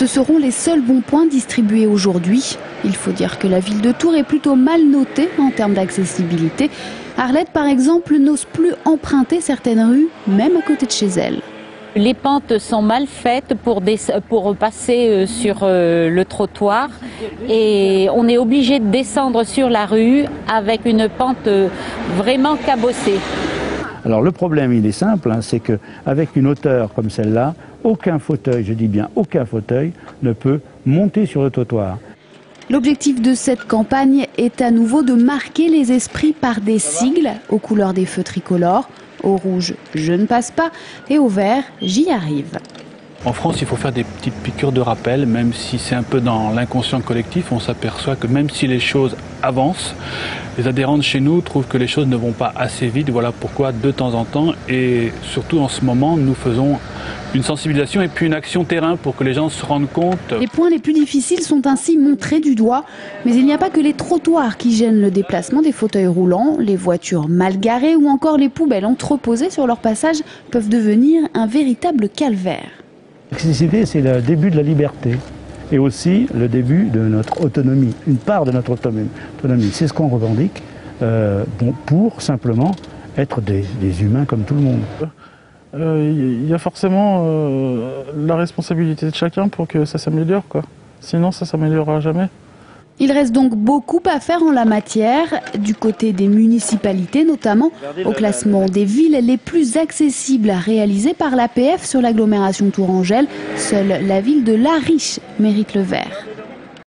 Ce seront les seuls bons points distribués aujourd'hui. Il faut dire que la ville de Tours est plutôt mal notée en termes d'accessibilité. Arlette, par exemple, n'ose plus emprunter certaines rues, même à côté de chez elle. Les pentes sont mal faites pour passer sur le trottoir et on est obligé de descendre sur la rue avec une pente vraiment cabossée. Alors le problème, il est simple, c'est qu'avec une hauteur comme celle-là, aucun fauteuil, je dis bien aucun fauteuil, ne peut monter sur le trottoir. L'objectif de cette campagne est à nouveau de marquer les esprits par des sigles aux couleurs des feux tricolores. Au rouge, je ne passe pas, et au vert, j'y arrive. En France, il faut faire des petites piqûres de rappel, même si c'est un peu dans l'inconscient collectif, on s'aperçoit que même si les choses avancent, les adhérents de chez nous trouvent que les choses ne vont pas assez vite. Voilà pourquoi de temps en temps, et surtout en ce moment, nous faisons une sensibilisation et puis une action terrain pour que les gens se rendent compte. Les points les plus difficiles sont ainsi montrés du doigt, mais il n'y a pas que les trottoirs qui gênent le déplacement des fauteuils roulants. Les voitures mal garées ou encore les poubelles entreposées sur leur passage peuvent devenir un véritable calvaire. L'accessibilité, c'est le début de la liberté et aussi le début de notre autonomie, une part de notre autonomie. C'est ce qu'on revendique pour simplement être des humains comme tout le monde. Il y a forcément la responsabilité de chacun pour que ça s'améliore, quoi. Sinon, ça s'améliorera jamais. Il reste donc beaucoup à faire en la matière, du côté des municipalités notamment, au classement des villes les plus accessibles réalisées par l'APF sur l'agglomération tourangelle. Seule la ville de La Riche mérite le vert.